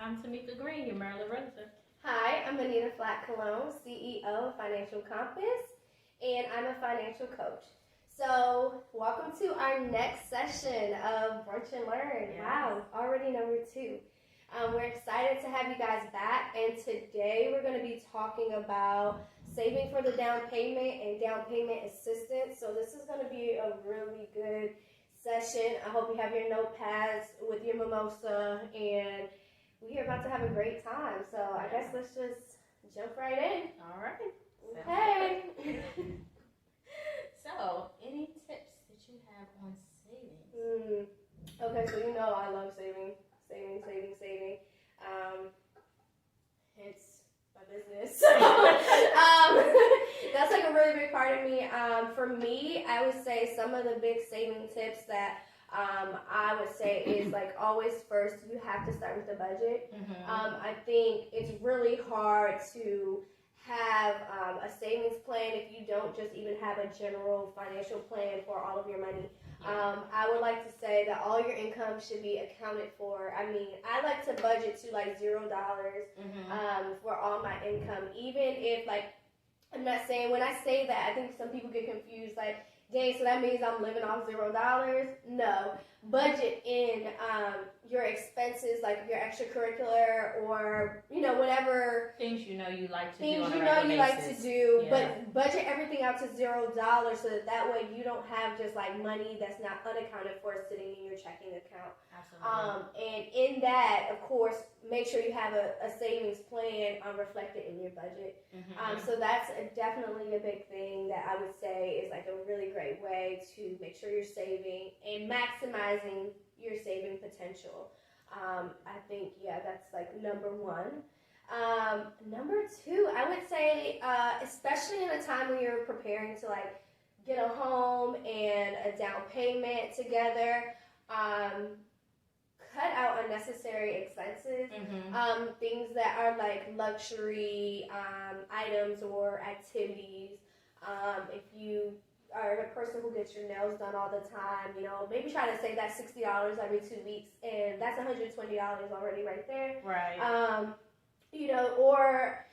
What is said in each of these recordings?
I'm Tamika Green, your Maryland Realtor. Hi, I'm Anita Flack-Cologne, CEO of Financial Compass, and I'm a financial coach. So, welcome to our next session of Brunch and Learn. Yes. Wow, already number 2. We're excited to have you guys back, and today we're going to be talking about saving for the down payment and down payment assistance. So this is going to be a really good session. I hope you have your notepads with your mimosa, and we're about to have a great time. So I guess let's just jump right in. All right. Okay. So, any tips that you have on savings? Okay, so you know I love saving. It's my business. So, that's like a really big part of me. For me, I would say some of the big saving tips that I would say is like always first, you have to start with the budget. I think it's really hard to have a savings plan if you don't just even have a general financial plan for all of your money. I would like to say that all your income should be accounted for. I mean, I like to budget to like $0 for all my income, even if like, I'm not saying, when I say that, I think some people get confused, like, dang, so that means I'm living off $0? No. Budget in your expenses, like your extracurricular or, whatever. Things you know you like to do Things on a you know regular you like basis. to do, Yeah. but budget everything out to $0 so that way you don't have just like money that's not unaccounted for sitting in your checking account. Absolutely. And in that, of course, make sure you have a savings plan reflected in your budget. So that's definitely a big thing that I would say is like a really great way to make sure you're saving and maximizing your saving potential. I think, that's like number 1. Number 2, I would say, especially in a time when you're preparing to like get a home and a down payment together, cut out unnecessary expenses, things that are like luxury items or activities. If you are a person who gets your nails done all the time, maybe try to save that $60 every 2 weeks, and that's $120 already right there. Right. Or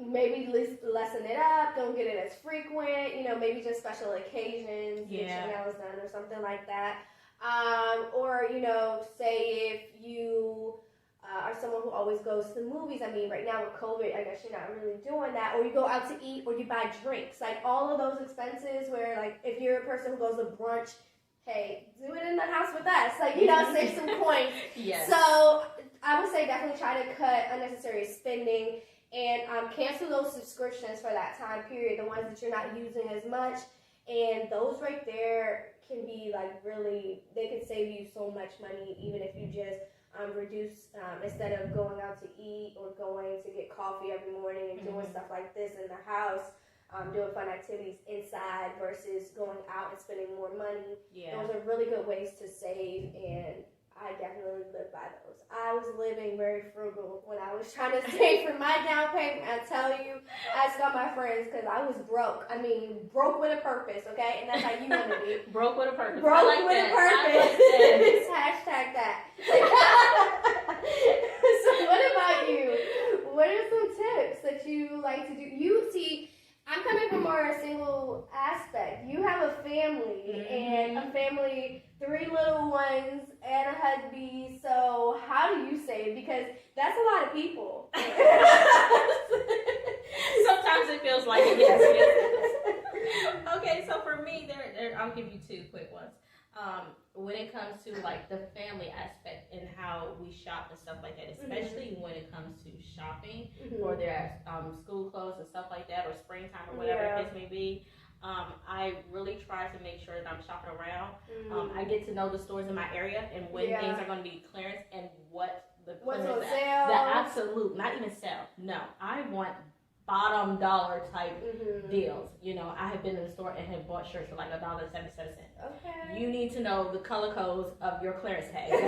maybe lessen it up, don't get it as frequent, maybe just special occasions, get your nails done or something like that. Or, say if you are someone who always goes to the movies. I mean, right now with COVID, I guess you're not really doing that. Or you go out to eat, or you buy drinks. Like, all of those expenses where, like, if you're a person who goes to brunch, hey, do it in the house with us. Like, save some coins. Yes. So I would say definitely try to cut unnecessary spending and cancel those subscriptions for that time period, the ones that you're not using as much. And those right there can be like really, they can save you so much money, even if you just reduce, instead of going out to eat or going to get coffee every morning and doing stuff like this in the house, doing fun activities inside versus going out and spending more money. Those are really good ways to save, and I definitely live by those. I was living very frugal when I was trying to save for my down payment. I tell you, ask all my friends, because I was broke. I mean, broke with a purpose, okay? And that's how you want to be. Broke with a purpose. Broke like with that. a purpose. Hashtag that. So what about you? What are some tips that you like to do? You see, I'm coming from more a single aspect. You have a family, and a family, 3 little ones, and a husband. So how do you save? Because that's a lot of people. Sometimes it feels like it, yes. Okay, so for me, there I'll give you 2 quick ones. When it comes to like the family aspect and how we shop and stuff like that, especially when it comes to shopping for their school clothes and stuff like that, or springtime or whatever the case may be, I really try to make sure that I'm shopping around. I get to know the stores in my area and when things are going to be clearance and what the what's on the sale. The absolute, not even sale. No, I want bottom dollar type deals. I have been in the store and have bought shirts for like $1.77. Okay. You need to know the color codes of your clearance tags. That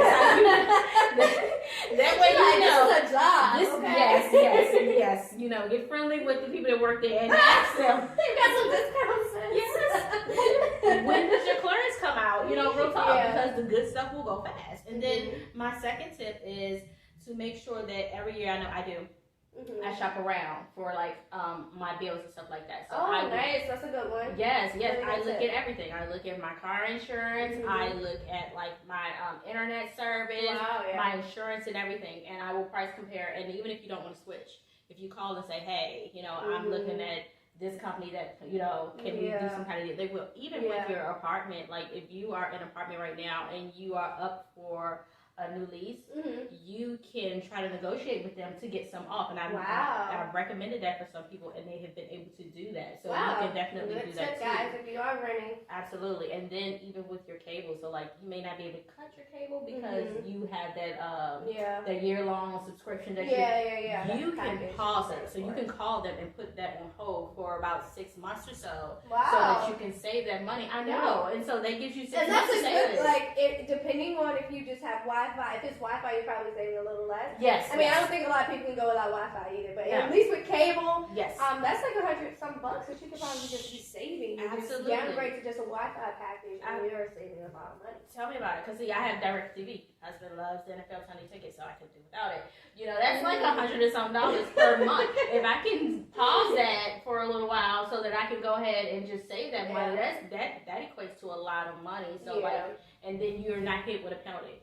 way you know. This is a job. Yes. Get friendly with the people that work there and ask them. You got some discounts. Yes. When does your clearance come out? Real talk, Yeah. because the good stuff will go fast. And then my second tip is to make sure that every year, I know I do, Mm-hmm. I shop around for like my bills and stuff like that. So nice, that's a good one. Yes, Really I look tip. at everything. I look at my car insurance. Mm-hmm. I look at like my internet service, Wow, yeah. my insurance and everything, and I will price compare. And even if you don't want to switch, if you call and say, hey, you know, I'm looking at this company that, you know, can we do some kind of deal? They will. Even with your apartment, like if you are in an apartment right now and you are up for a new lease, you can try to negotiate with them to get some off. And I've recommended that for some people, and they have been able to do that. So you can definitely do that too. Guys, if you are renting. Absolutely. And then even with your cable, so like you may not be able to cut your cable because you have that that year-long subscription that you can pause it. So you can call them and put that on hold for about 6 months or so, so that you can save that money. I know. And so that gives you 6 months to save it. Like, depending on if you just have Wi-Fi. If it's Wi-Fi, you're probably saving a little less. Yes. I mean, I don't think a lot of people can go without Wi-Fi either, but at least with cable, yes. That's like $100 bucks that you could probably just be saving. Absolutely. Just downgrade to just a Wi-Fi package, and you're saving a lot of money. Tell me about it, because see, I have DirecTV. Husband loves the NFL Sunday ticket, so I can do without it. You know, that's like $100 and some per month. If I can pause that for a little while so that I can go ahead and just save that money, that equates to a lot of money. So and then you're not hit with a penalty.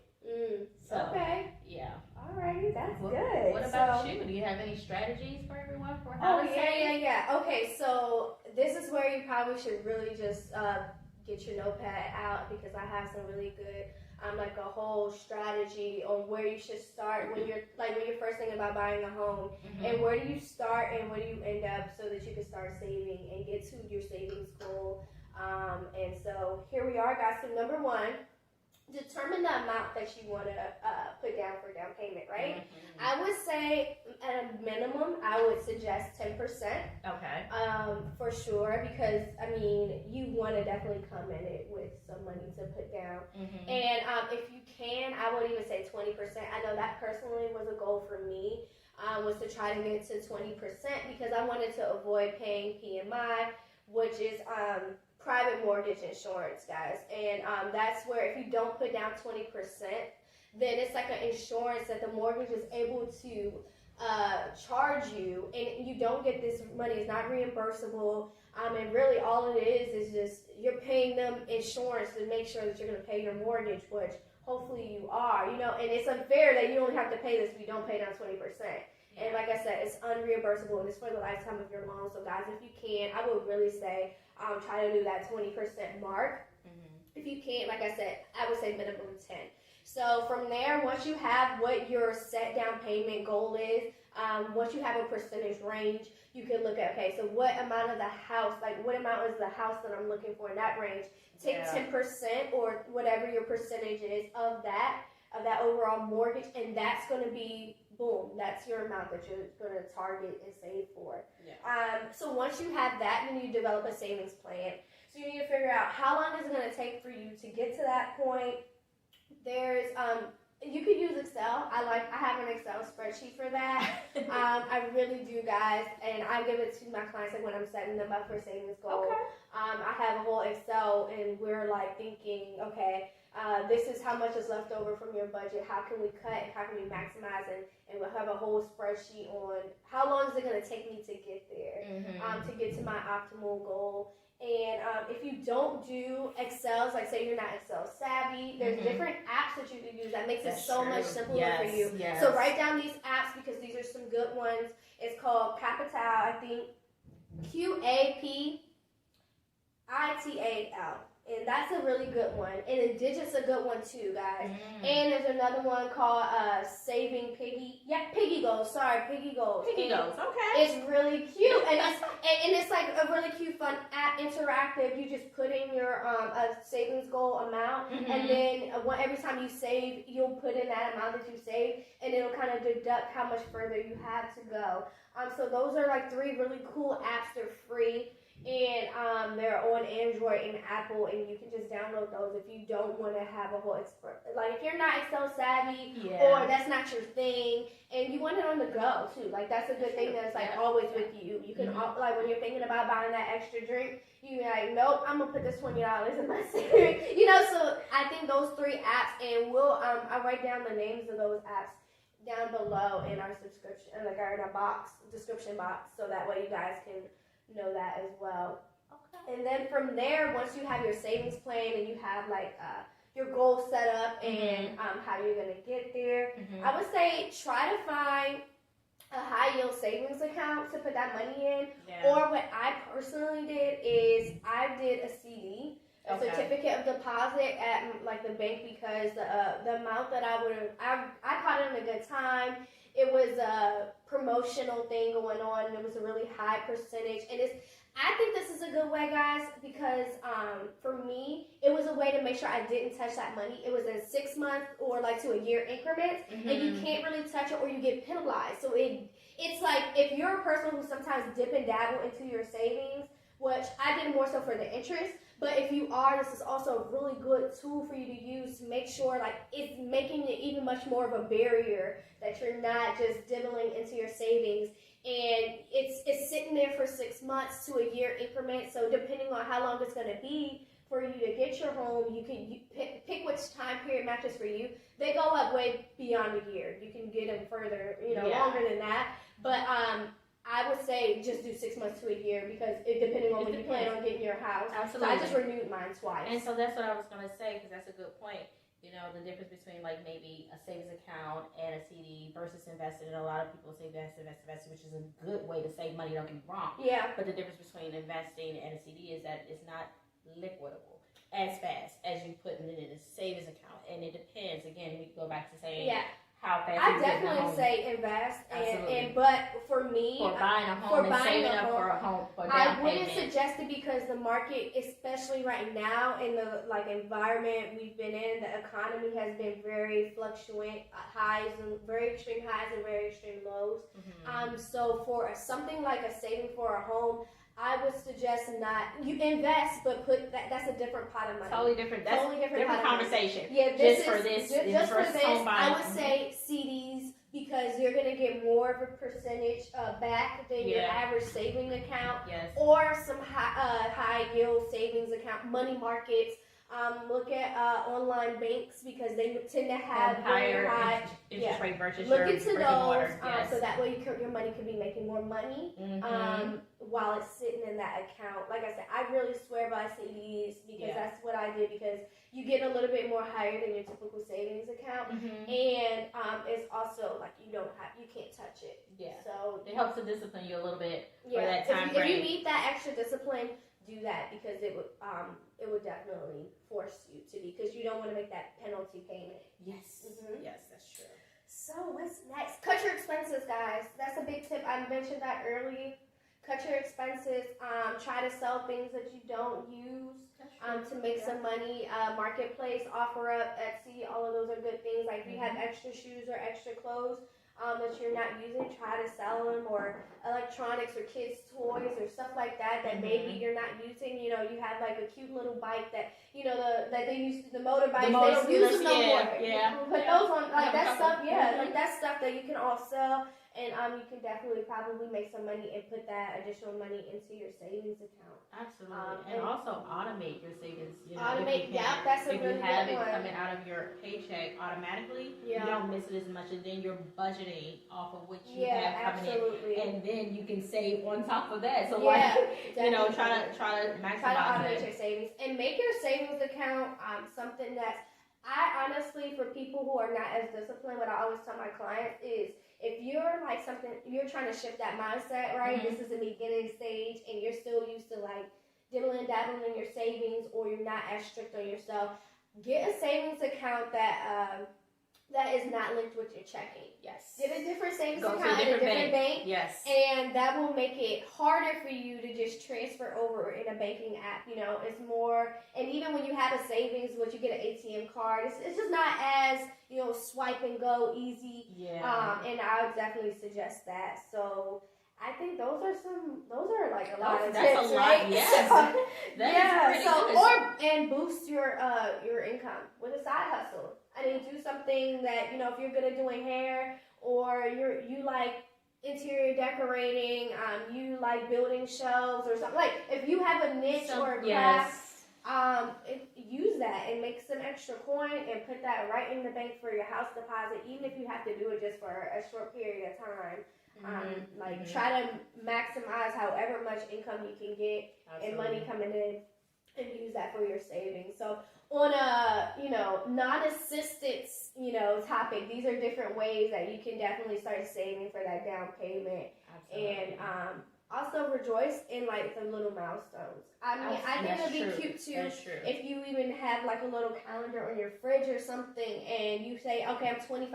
Okay. Yeah. Alrighty, that's good. What about you? Do you have any strategies for everyone for how to save? Okay, so this is where you probably should really just get your notepad out, because I have some really good like a whole strategy on where you should start when you're first thinking about buying a home, and where do you start and where do you end up, so that you can start saving and get to your savings goal. And so here we are, guys. So number one, determine the amount that you want to put down for down payment, right? I would say at a minimum, I would suggest 10%. Okay. For sure, because I mean, you want to definitely come in it with some money to put down. And if you can, I would even say 20%. I know that personally was a goal for me, was to try to get to 20%, because I wanted to avoid paying PMI, which is private mortgage insurance, guys. And that's where if you don't put down 20%, then it's like an insurance that the mortgage is able to charge you, and you don't get this money. It's not reimbursable. And really all it is just you're paying them insurance to make sure that you're going to pay your mortgage, which hopefully you are, you know. And it's unfair that you only have to pay this if you don't pay down 20%. And like I said, it's unreimbursable, and it's for the lifetime of your loan. So guys, if you can, I would really say try to do that 20% mark. If you can't, like I said, I would say minimum 10. So from there, once you have what your set down payment goal is, once you have a percentage range, you can look at, okay, so what amount of the house, like what amount is the house that I'm looking for in that range? Take 10% or whatever your percentage is of that overall mortgage, and that's going to be, boom, that's your amount that you're going to target and save for. So once you have that, you need to develop a savings plan. So you need to figure out how long is it going to take for you to get to that point. There's you could use Excel. I have an Excel spreadsheet for that. I really do, guys, and I give it to my clients like when I'm setting them up for savings goal. I have a whole Excel, and we're like thinking, okay, this is how much is left over from your budget. How can we cut and how can we maximize? And we'll have a whole spreadsheet on how long is it going to take me to get there, to get to my optimal goal. And if you don't do Excel, like say you're not Excel savvy, there's different apps that you can use that makes it so much simpler for you. So write down these apps, because these are some good ones. It's called Capital, I think, QAPITAL. And that's a really good one. And the digit's a good one too, guys. And there's another one called Saving Piggy. Piggy Goals. Sorry, Piggy Goals. Piggy Goals, okay. It's really cute. And it's like a really cute, fun app, interactive. You just put in your a savings goal amount. And then every time you save, you'll put in that amount that you saved. And it'll kind of deduct how much further you have to go. So those are like 3 really cool apps. They're free. And they're on Android and Apple, and you can just download those if you don't want to have a whole expert. Like if you're not Excel savvy, or that's not your thing, and you want it on the go too. Like that's a good thing that's like always with you. You can like when you're thinking about buying that extra drink, you like, nope, I'm gonna put this $20 in my savings. You know, so I think those 3 apps, and I write down the names of those apps. down below in our subscription, like in our description box, so that way you guys can know that as well. Okay. And then from there, once you have your savings plan and you have like your goals set up and how you're gonna get there, I would say try to find a high yield savings account to put that money in. Yeah. Or what I personally did is I did a CD. Certificate of deposit at like the bank, because the amount that I caught it in a good time. It was a promotional thing going on, and it was a really high percentage. And I think this is a good way, guys, because for me, it was a way to make sure I didn't touch that money. It was in 6 month or like to a year increments, and you can't really touch it or you get penalized. So it's like if you're a person who sometimes dip and dabble into your savings, which I did more so for the interest. But if you are, this is also a really good tool for you to use to make sure like it's making it even much more of a barrier that you're not just dibbling into your savings. And it's sitting there for 6 months to a year increment. So depending on how long it's going to be for you to get your home, you can pick which time period matches for you. They go up way beyond a year. You can get them further, longer than that. But I would say just do 6 months to a year, because depending on when you plan on getting your house. Absolutely. So I just renewed mine twice. And so that's what I was going to say, because that's a good point. The difference between like maybe a savings account and a CD versus investing. And a lot of people say invest, which is a good way to save money, don't get me wrong. Yeah. But the difference between investing and a CD is that it's not liquidable as fast as you put it in a savings account. And it depends. Again, we go back to saying how fast I definitely say invest, but for me, for buying a home and saving up for a home for down payment, I wouldn't suggest it, because the market, especially right now in the environment we've been in, the economy has been very fluctuant, highs and very extreme highs and very extreme lows. So for something like a saving for a home, I would suggest you invest, but that's a different pot of money. Totally different. That's totally different conversation. Yeah, just for this. I would say CDs, because you're going to get more of a percentage back than your average saving account. Yes. Or some high yield savings account, money markets. Look at online banks, because they tend to have higher interest rate versus look into those, so that way your money could be making more money while it's sitting in that account. Like I said, I really swear by CDs, because that's what I did, because you get a little bit more higher than your typical savings account, and it's also like you can't touch it. Yeah. So it helps to discipline you a little bit for that time frame. If you need that extra discipline, do that, because it would definitely force you to, because you don't want to make that penalty payment. Yes. Yes, that's true. So what's next? Cut your expenses, guys. That's a big tip. I mentioned that early. Cut your expenses. Try to sell things that you don't use to make some money. Marketplace, OfferUp, Etsy, all of those are good things. Like if you have extra shoes or extra clothes that you're not using, try to sell them, or electronics or kids' toys or stuff like that maybe you're not using. You have like a cute little bike that that they use, the motorbikes, they don't use them no more. Yeah. Put those on, like that stuff. Yeah, like that stuff that you can all sell. And you can definitely probably make some money and put that additional money into your savings account. Absolutely. And also automate your savings. Automate, that's a really good one. If you have it coming out of your paycheck automatically, you don't miss it as much, and then you're budgeting off of what you have coming in. And then you can save on top of that. So try to maximize Try to automate your savings. And make your savings account something that's, I honestly, for people who are not as disciplined, what I always tell my clients is, if you're you're trying to shift that mindset, right? This is the beginning stage, and you're still used to dibbling, dabbling in your savings, or you're not as strict on yourself. Get a savings account that is not linked with your checking. Yes. Get a different savings account in a different bank. Yes. And that will make it harder for you to just transfer over in a banking app. It's more, and even when you have a savings, once you get an ATM card, it's just not as, swipe and go easy. Yeah. And I would definitely suggest that. So I think those are like a lot of tips, that's a lot, right? Yes. And boost your income with a side hustle. I mean, do something that, if you're good at doing hair, or you like interior decorating, you like building shelves or something. Like, if you have a niche or a craft, use that and make some extra coin and put that right in the bank for your house deposit, even if you have to do it just for a short period of time. Try to maximize however much income you can get and money coming in, and use that for your savings. So on a non-assistance topic, these are different ways that you can definitely start saving for that down payment. Absolutely. And also rejoice in like the little milestones. I mean, I think it'd be cute too if you even have like a little calendar on your fridge or something, and you say, okay, I'm 25%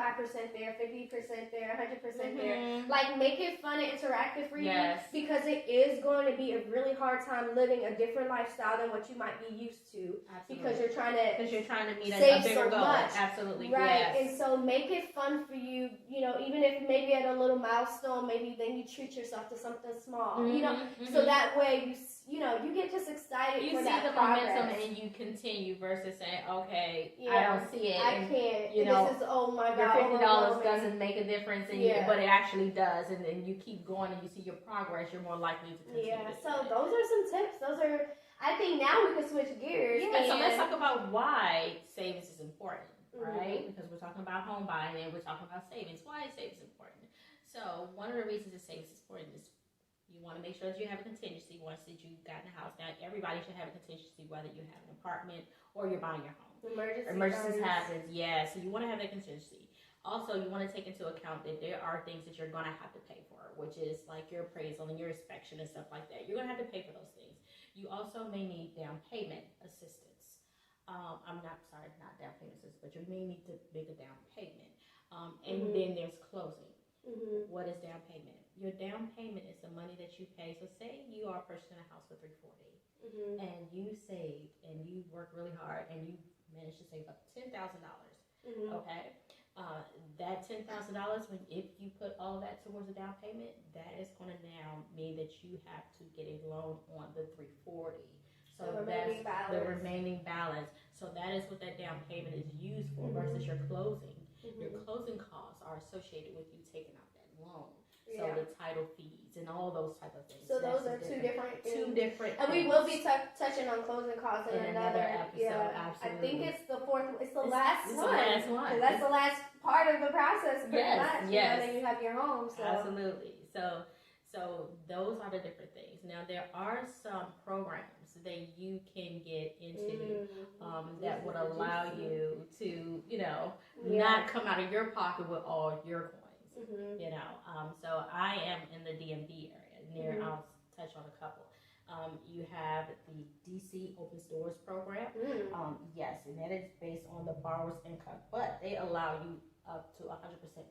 there, 50% there, 100% there. Like, make it fun and interactive for you, because it is going to be a really hard time living a different lifestyle than what you might be used to. Absolutely. Because you're trying to meet a bigger goal. Absolutely, right? Yes. And so make it fun for you. Even if maybe at a little milestone, maybe then you treat yourself to something small. So that way you get just excited for that progress. You see the momentum and you continue versus saying, okay, I don't see it. I can't. This is, oh my God, your $50 doesn't make a difference, but it actually does. And then you keep going and you see your progress, you're more likely to continue. Yeah, so those are some tips. I think now we can switch gears. Yeah, so let's talk about why savings is important, right? Because we're talking about home buying and we're talking about savings. Why is savings important? So one of the reasons that savings is important is you want to make sure that you have a contingency once that you've gotten a house. Now, everybody should have a contingency, whether you have an apartment or you're buying your home. Emergencies happen, so you want to have that contingency. Also, you want to take into account that there are things that you're going to have to pay for, which is like your appraisal and your inspection and stuff like that. You're going to have to pay for those things. You also may need down payment assistance. Not down payment assistance, but you may need to make a down payment. And then there's closing. What is down payment? Your down payment is the money that you pay. So say you are purchasing a house for $340, and you saved and you worked really hard and you managed to save up $10,000. Okay, that $10,000, if you put all that towards a down payment, that is going to now mean that you have to get a loan on the $340. So that's the remaining balance. So that is what that down payment is used for versus your closing. Your closing costs are associated with you taking out that loan. So the title fees and all those type of things. So those are two different things. And we will be touching on closing costs in another episode. Absolutely. I think it's the last one. Because that's the last part of the process, pretty much. Then you have your home. So. Absolutely. So those are the different things. Now there are some programs that you can get into that would allow you to, not come out of your pocket with all your coins. So I am in the DMV area. I'll touch on a couple. You have the DC Open Doors program. Yes, and that is based on the borrower's income, but they allow you up to 100%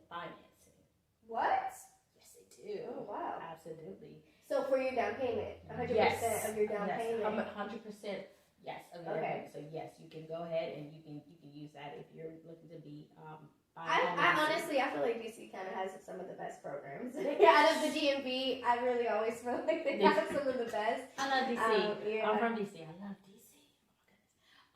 financing. What? Yes, they do. Oh, wow. Absolutely. So for your down payment, 100% of your down payment. 100%. Yes. Okay. So yes, you can go ahead and you can use that if you're looking to be. I honestly, I feel like DC kind of has some of the best programs. Out of the DMV, I really always feel like they have some of the best. I love DC. I'm from DC. I love DC.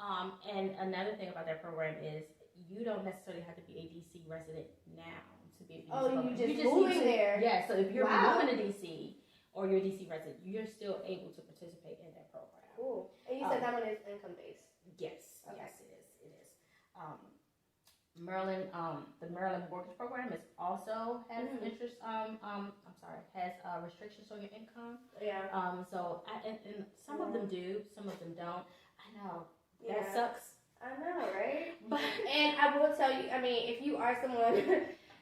Oh my goodness. And another thing about that program is you don't necessarily have to be a DC resident now to be a DC program. You just moving there. Yeah. So if you're moving to DC or you're a DC resident, you're still able to participate in that program. Cool. And you said that one is income based. Yes. Okay. Yes, it is. It is. Maryland, the Maryland mortgage program is also has interest. Has restrictions on your income. Yeah. And some of them do, some of them don't. I know that sucks. I know, right? And I will tell you, I mean, if you are someone,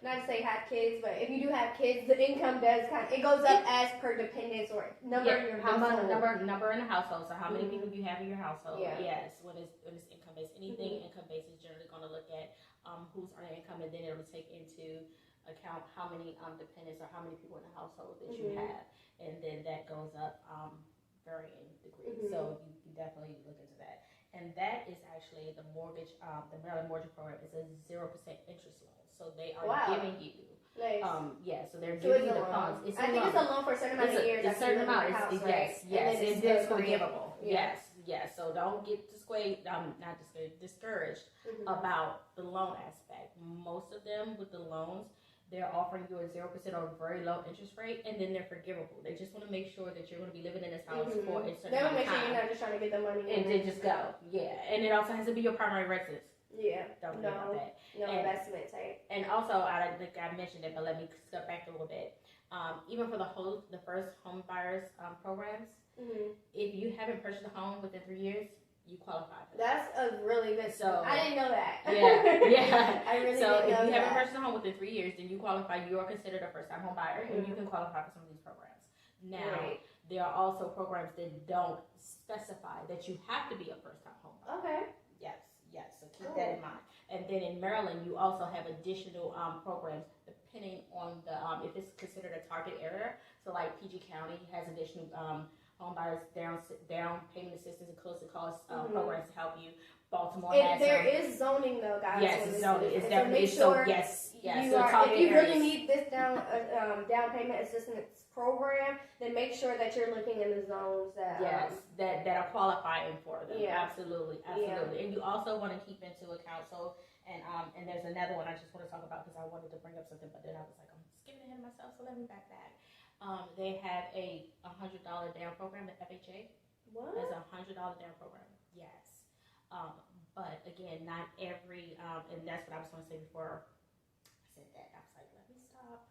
not to say have kids, but if you do have kids, the income does it goes up as per dependence or number in your household. Number in the household. So how many people you have in your household? Yeah. Yes. When it's income based, anything income based is generally going to look at who's earning income, and then it'll take into account how many dependents or how many people in the household that you have, and then that goes up varying degrees. So you definitely look into that. And that is actually the mortgage, the Maryland mortgage program is a 0% interest loan. So they are giving you, so they're giving you the funds. I think it's a loan for a certain amount of years. A certain amount, yes, and it's forgivable. Yes. So don't get discouraged about the loan aspect. Most of them with the loans, they're offering you a 0% or a very low interest rate, and then they're forgivable. They just want to make sure that you're going to be living in this house for a certain They amount want to make of time. sure you're not just trying to get the money and then just go. Yeah, and it also has to be your primary residence. Yeah. Don't forget about that. No investment type. And also, I think I mentioned it, but let me step back a little bit. Even for the first home buyers programs, if you haven't purchased a home within 3 years, you qualify for that. That's a really good. So I didn't know that. Yeah. I really so didn't know if you that. haven't purchased a home within 3 years, then you qualify. You are considered a first-time home buyer, and you can qualify for some of these programs. Now, there are also programs that don't specify that you have to be a first-time home buyer. Okay. Yes. So keep that in mind. And then in Maryland, you also have additional programs depending on the if it's considered a target area. So like PG County has additional home buyers down payment assistance and closing costs programs to help you. Baltimore has there is zoning though, guys. Yes, it's zoning. It's definitely so. Yes. You so are, if you areas. really need this down payment assistance program, then make sure that you're looking in the zones that that are qualifying for them. Yeah. Absolutely. Yeah. And you also want to keep into account. So and there's another one I just want to talk about because I wanted to bring up something, but then I was like, I'm skipping ahead of myself, so let me back that. They have a $100 down program at FHA. What? There's a $100 down program. Yes. But again, not every, and that's what I was going to say before I said that. I was like, let me stop.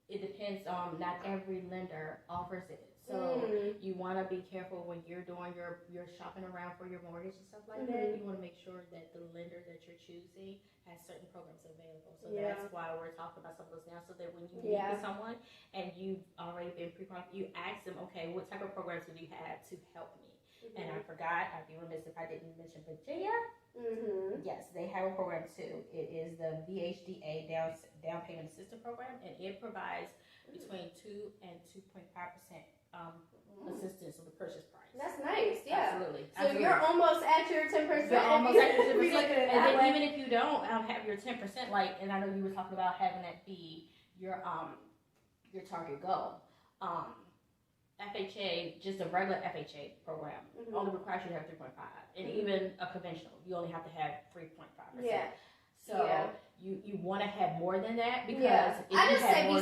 It depends on not every lender offers it. So you want to be careful when you're doing your shopping around for your mortgage and stuff like that. You want to make sure that the lender that you're choosing has certain programs available. So that's why we're talking about some of those now, so that when you meet with someone and you've already been pre-qualified, you ask them, okay, what type of programs do you have to help me? And I forgot, I'd be remiss if I didn't mention Virginia. Yes, they have a program too. It is the VHDA down payment assistance program, and it provides between 2 and 2.5% assistance of the purchase price. That's nice, yeah. Absolutely. So you're almost at your 10%. You're almost at your 10%. And then even if you don't have your 10%, like, and I know you were talking about having that be your target goal. FHA, just a regular FHA program, only requires you to have 3.5, and even a conventional, you only have to have 3.5%. Yeah. So you want to have more than that because if I you just have say more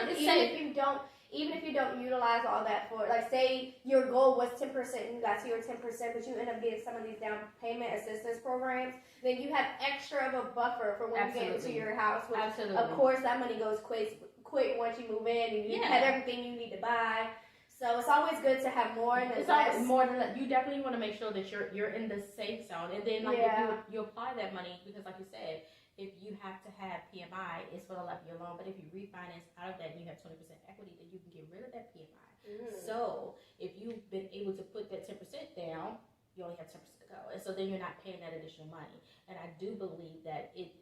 be safe. Even if you don't utilize all that for, like, say your goal was 10% and you got to your 10%, but you end up getting some of these down payment assistance programs, then you have extra of a buffer for when you get into your house. Which, of course, that money goes quick once you move in and you have everything you need to buy. So it's always good to have more than less. More than that. You definitely want to make sure that you're in the safe zone, and then like if you apply that money, because like you said, if you have to have PMI, it's going to let you alone. But if you refinance out of that and you have 20% equity, then you can get rid of that PMI. So if you've been able to put that 10% down, you only have 10% to go, and so then you're not paying that additional money. And I do believe that it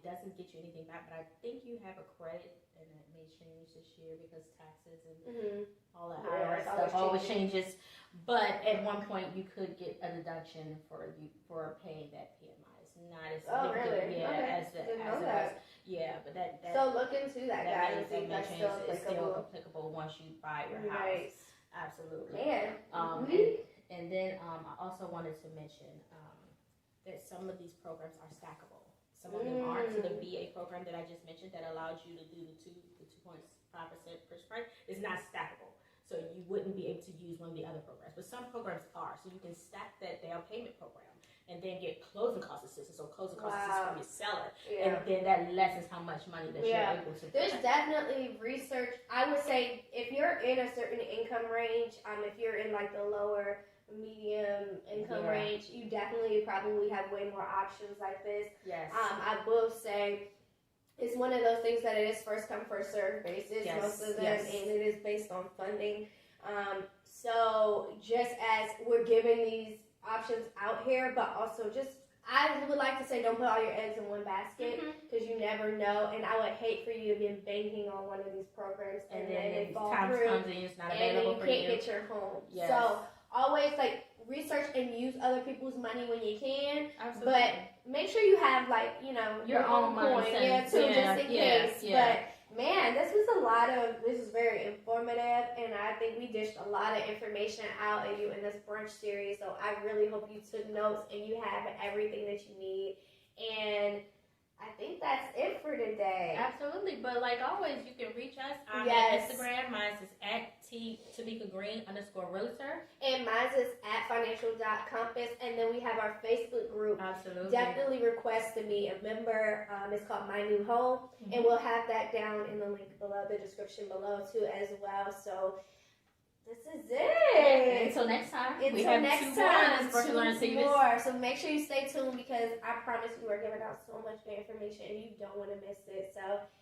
doesn't get you anything back, but I think you have a credit, and it may change this year because taxes and all that IRS stuff always changes. But at one point, you could get a deduction for paying that PMI. It's not as significant, but that so look into that, guys, and see if that's still applicable once you buy your house. Absolutely. Man. And then I also wanted to mention that some of these programs are stackable. Some of them aren't. So the VA program that I just mentioned that allows you to do the 2.5% purchase price is not stackable. So you wouldn't be able to use one of the other programs. But some programs are. So you can stack that down payment program and then get closing cost assistance. So closing cost assistance from your seller. And then that lessens how much money that you're able to There's definitely research. I would say if you're in a certain income range, if you're in like the lower medium income range, you definitely probably have way more options like this. Yes. I will say it's one of those things that it is first come first serve basis, most of them, and it is based on funding. So just as we're giving these options out here, but also I would like to say don't put all your eggs in one basket because you never know, and I would hate for you to be banking on one of these programs and then it fall through comes in, it's not available and then you can't get your home. Yes. So always research and use other people's money when you can. Absolutely. But make sure you have your own coin, just in case. But man, this was very informative, and I think we dished a lot of information out at you in this brunch series. So I really hope you took notes and you have everything that you need. And I think that's it for today. Absolutely, but like always, you can reach us. I'm Yes. at Instagram. Mine is at @TamikaGreen_realtor. And mine is at financial.compass. And then we have our Facebook group. Absolutely. Definitely request to be a member. It's called My New Home. Mm-hmm. And we'll have that down in the link below, the description below too as well. So this is it. Until next time. Until we have next two time, more. So make sure you stay tuned because I promise you we're giving out so much good information and you don't want to miss it. So